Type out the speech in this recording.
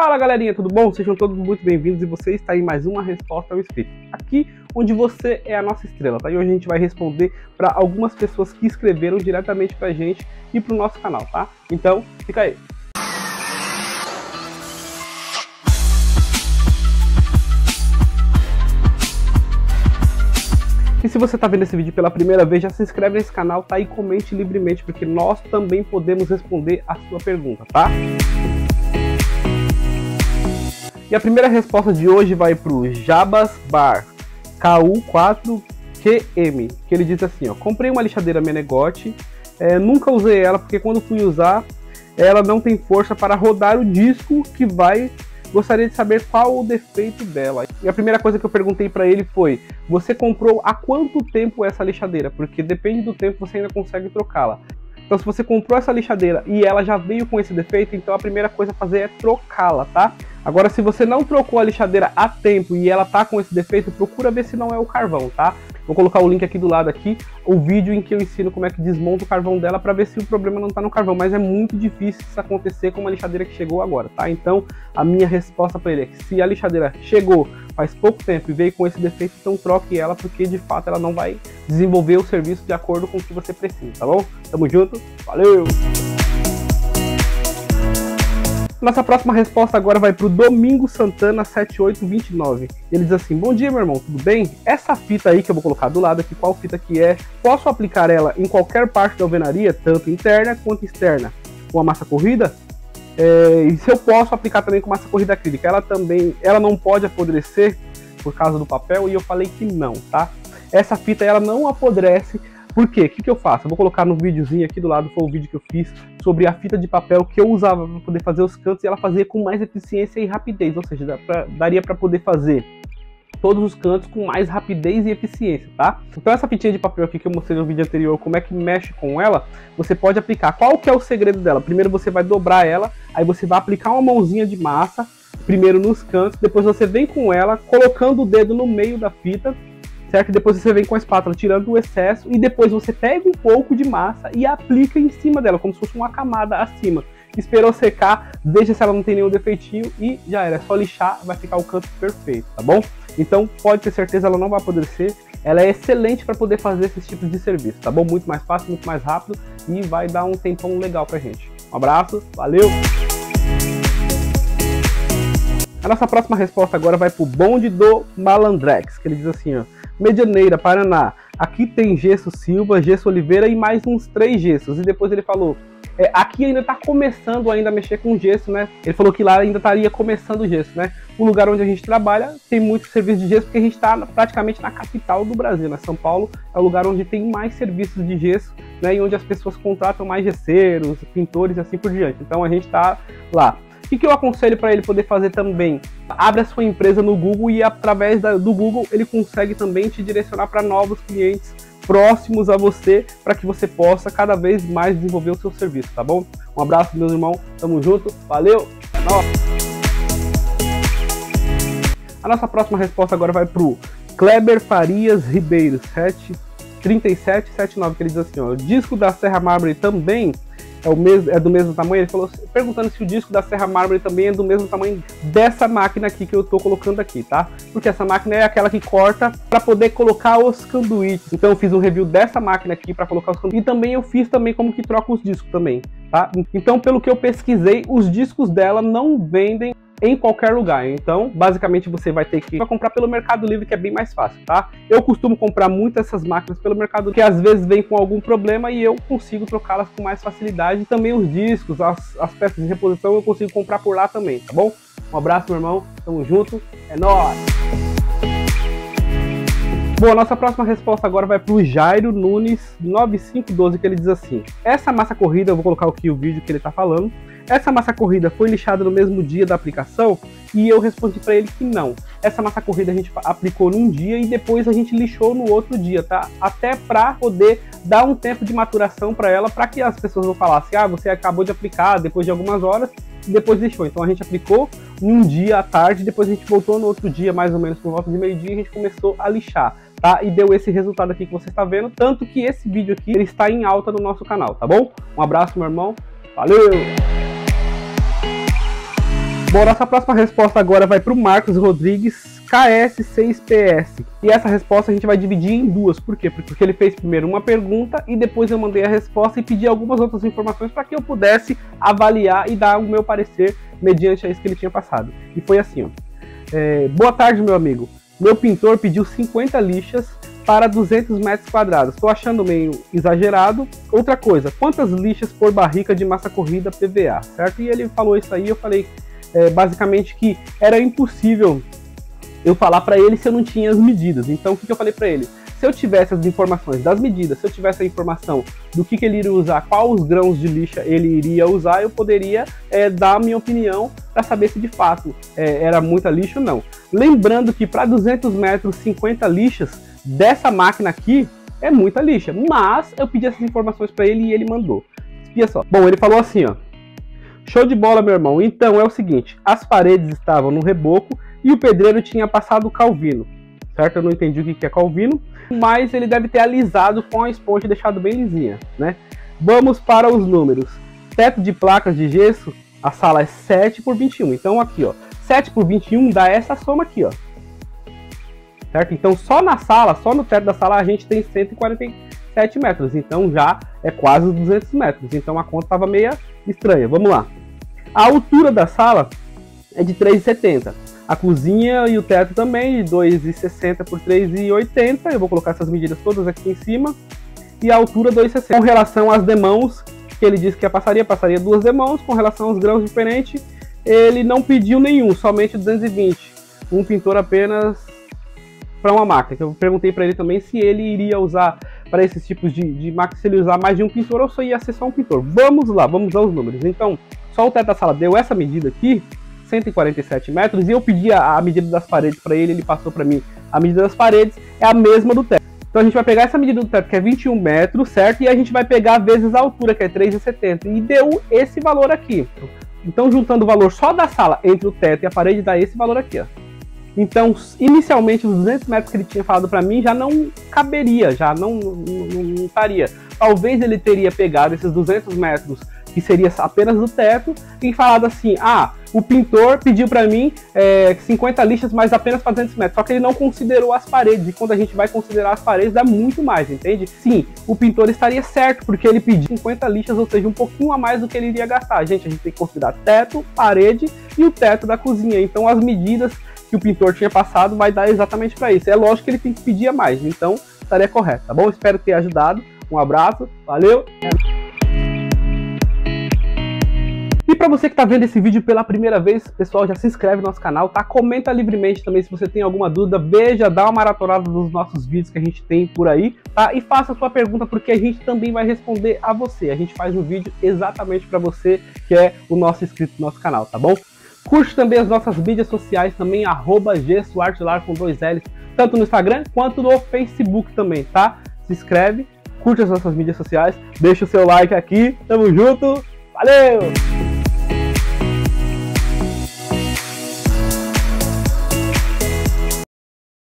Fala galerinha, tudo bom? Sejam todos muito bem-vindos e você está em mais uma resposta ao inscrito. Aqui onde você é a nossa estrela, tá? E hoje a gente vai responder para algumas pessoas que escreveram diretamente pra gente e pro nosso canal, tá? Então, fica aí. E se você está vendo esse vídeo pela primeira vez, já se inscreve nesse canal, tá? E comente livremente, porque nós também podemos responder a sua pergunta, tá? E a primeira resposta de hoje vai para o Jabasbar KU4QM, que ele diz assim, ó: comprei uma lixadeira Menegote, nunca usei ela porque quando fui usar, ela não tem força para rodar o disco que vai... Gostaria de saber qual o defeito dela. E a primeira coisa que eu perguntei para ele foi: você comprou há quanto tempo essa lixadeira? Porque depende do tempo você ainda consegue trocá-la. Então se você comprou essa lixadeira e ela já veio com esse defeito, então a primeira coisa a fazer é trocá-la, tá? Agora, se você não trocou a lixadeira a tempo e ela tá com esse defeito, procura ver se não é o carvão, tá? Vou colocar o link aqui do lado aqui, o vídeo em que eu ensino como é que desmonta o carvão dela para ver se o problema não tá no carvão, mas é muito difícil isso acontecer com uma lixadeira que chegou agora, tá? Então, a minha resposta para ele é que se a lixadeira chegou faz pouco tempo e veio com esse defeito, então troque ela, porque de fato ela não vai desenvolver o serviço de acordo com o que você precisa, tá bom? Tamo junto, valeu! Nossa próxima resposta agora vai para o Domingo Santana 7829. Ele diz assim: bom dia, meu irmão, tudo bem? Essa fita aí que eu vou colocar do lado aqui, qual fita que é? Posso aplicar ela em qualquer parte da alvenaria, tanto interna quanto externa, com a massa corrida? E se eu posso aplicar também com massa corrida acrílica? Ela não pode apodrecer por causa do papel, e eu falei que não, tá? Essa fita ela não apodrece. Por quê? O que eu faço? Eu vou colocar no videozinho aqui do lado, foi o vídeo que eu fiz sobre a fita de papel que eu usava para poder fazer os cantos, e ela fazia com mais eficiência e rapidez, ou seja, daria para poder fazer todos os cantos com mais rapidez e eficiência, tá? Então essa fitinha de papel aqui que eu mostrei no vídeo anterior, como é que mexe com ela, você pode aplicar. Qual que é o segredo dela? Primeiro você vai dobrar ela, aí você vai aplicar uma mãozinha de massa, primeiro nos cantos, depois você vem com ela, colocando o dedo no meio da fita, certo? Depois você vem com a espátula tirando o excesso e depois você pega um pouco de massa e aplica em cima dela, como se fosse uma camada acima. Esperou secar, veja se ela não tem nenhum defeitinho e já era, é só lixar, vai ficar o canto perfeito, tá bom? Então pode ter certeza, ela não vai apodrecer, ela é excelente para poder fazer esses tipos de serviço, tá bom? Muito mais fácil, muito mais rápido e vai dar um tempão legal pra gente. Um abraço, valeu! A nossa próxima resposta agora vai pro Bonde do Malandrex, que ele diz assim, ó: Medianeira, Paraná, aqui tem gesso Silva, gesso Oliveira e mais uns 3 gessos. E depois ele falou, aqui ainda tá começando ainda a mexer com gesso, né? Ele falou que lá ainda estaria começando o gesso, né? O lugar onde a gente trabalha tem muito serviço de gesso, porque a gente tá praticamente na capital do Brasil, né? São Paulo é o lugar onde tem mais serviços de gesso, né? E onde as pessoas contratam mais gesseiros, pintores e assim por diante. Então a gente tá lá. O que eu aconselho para ele poder fazer também? Abre a sua empresa no Google e através do Google ele consegue também te direcionar para novos clientes próximos a você, para que você possa cada vez mais desenvolver o seu serviço, tá bom? Um abraço, meus irmãos, tamo junto, valeu! É nóis! A nossa próxima resposta agora vai pro Kleber Farias Ribeiro 3779, que ele diz assim, ó: o disco da Serra Mármore também é do mesmo tamanho? Ele falou, perguntando se o disco da Serra Mármore também é do mesmo tamanho dessa máquina aqui que eu tô colocando aqui, tá? Porque essa máquina é aquela que corta para poder colocar os canduítes. Então eu fiz um review dessa máquina aqui para colocar os canduítes. E também eu fiz também como que troca os discos também, tá? Então pelo que eu pesquisei, os discos dela não vendem em qualquer lugar, então basicamente você vai ter que comprar pelo Mercado Livre, que é bem mais fácil, tá? Eu costumo comprar muito essas máquinas pelo Mercado Livre, que às vezes vem com algum problema e eu consigo trocá-las com mais facilidade. E também os discos, as peças de reposição eu consigo comprar por lá também, tá bom? Um abraço, meu irmão, tamo junto, é nóis! Bom, a nossa próxima resposta agora vai para o Jairo Nunes 9512, que ele diz assim: essa massa corrida, eu vou colocar aqui o vídeo que ele tá falando, essa massa corrida foi lixada no mesmo dia da aplicação? E eu respondi para ele que não. Essa massa corrida a gente aplicou num dia e depois a gente lixou no outro dia, tá? Até para poder dar um tempo de maturação para ela, para que as pessoas não falassem, ah, você acabou de aplicar depois de algumas horas e depois lixou. Então a gente aplicou num dia à tarde, depois a gente voltou no outro dia, mais ou menos por volta de meio-dia, e a gente começou a lixar, tá? E deu esse resultado aqui que você está vendo, tanto que esse vídeo aqui ele está em alta no nosso canal, tá bom? Um abraço, meu irmão, valeu! Bom, nossa próxima resposta agora vai para o Marcos Rodrigues, KS6PS. E essa resposta a gente vai dividir em duas. Por quê? Porque ele fez primeiro uma pergunta e depois eu mandei a resposta e pedi algumas outras informações para que eu pudesse avaliar e dar o meu parecer mediante a isso que ele tinha passado. E foi assim, ó. Boa tarde, meu amigo. Meu pintor pediu 50 lixas para 200 metros quadrados. Estou achando meio exagerado. Outra coisa, quantas lixas por barrica de massa corrida PVA, certo? E ele falou isso aí, eu falei basicamente que era impossível eu falar para ele se eu não tinha as medidas. Então o que eu falei para ele? Se eu tivesse as informações das medidas, se eu tivesse a informação do que ele iria usar, quais os grãos de lixa ele iria usar, eu poderia dar a minha opinião para saber se de fato era muita lixa ou não. Lembrando que para 200 metros, 50 lixas dessa máquina aqui é muita lixa, mas eu pedi essas informações para ele e ele mandou. Espia só. Bom, ele falou assim, ó. Show de bola, meu irmão. Então é o seguinte, as paredes estavam no reboco e o pedreiro tinha passado calvino, certo? Eu não entendi o que é calvino, mas ele deve ter alisado com a esponja e deixado bem lisinha, né? Vamos para os números. Teto de placas de gesso, a sala é 7 por 21. Então aqui, ó, 7 por 21 dá essa soma aqui, ó. Certo? Então só na sala, só no teto da sala a gente tem 147 metros. Então já é quase os 200 metros. Então a conta estava meio estranha. Vamos lá. A altura da sala é de 3,70. A cozinha e o teto também de 2,60 por 3,80. Eu vou colocar essas medidas todas aqui em cima. E a altura 2,60. Com relação às demãos, que ele disse que passaria 2 demãos. Com relação aos grãos diferentes, ele não pediu nenhum, somente 220. Um pintor apenas para uma máquina. Eu perguntei para ele também se ele iria usar para esses tipos de máquina, se ele usar mais de um pintor ou só ia ser só um pintor. Vamos lá, vamos aos números. Então, só o teto da sala deu essa medida aqui, 147 metros, e eu pedi a medida das paredes para ele, ele passou para mim a medida das paredes, é a mesma do teto. Então a gente vai pegar essa medida do teto, que é 21 metros, certo? E a gente vai pegar vezes a altura, que é 3,70, e deu esse valor aqui. Então, juntando o valor só da sala entre o teto e a parede, dá esse valor aqui, ó. Então, inicialmente, os 200 metros que ele tinha falado para mim já não caberia, já não estaria. Talvez ele teria pegado esses 200 metros, que seria apenas do teto, e falado assim, o pintor pediu para mim 50 lixas, mas apenas para 200 metros. Só que ele não considerou as paredes, e quando a gente vai considerar as paredes, dá muito mais, entende? Sim, o pintor estaria certo, porque ele pediu 50 lixas, ou seja, um pouquinho a mais do que ele iria gastar. Gente, a gente tem que considerar teto, parede e o teto da cozinha. Então, as medidas que o pintor tinha passado vai dar exatamente para isso. É lógico que ele tem que pedir a mais, então estaria correto, tá bom? Espero ter ajudado. Um abraço, valeu! E para você que está vendo esse vídeo pela primeira vez, pessoal, já se inscreve no nosso canal, tá? Comenta livremente também se você tem alguma dúvida, veja, dá uma maratonada dos nossos vídeos que a gente tem por aí, tá? E faça a sua pergunta, porque a gente também vai responder a você. A gente faz um vídeo exatamente para você, que é o nosso inscrito no nosso canal, tá bom? Curte também as nossas mídias sociais também, @gsuartelar com 2 L's, tanto no Instagram quanto no Facebook também, tá? Se inscreve, curte as nossas mídias sociais, deixa o seu like aqui, tamo junto, valeu!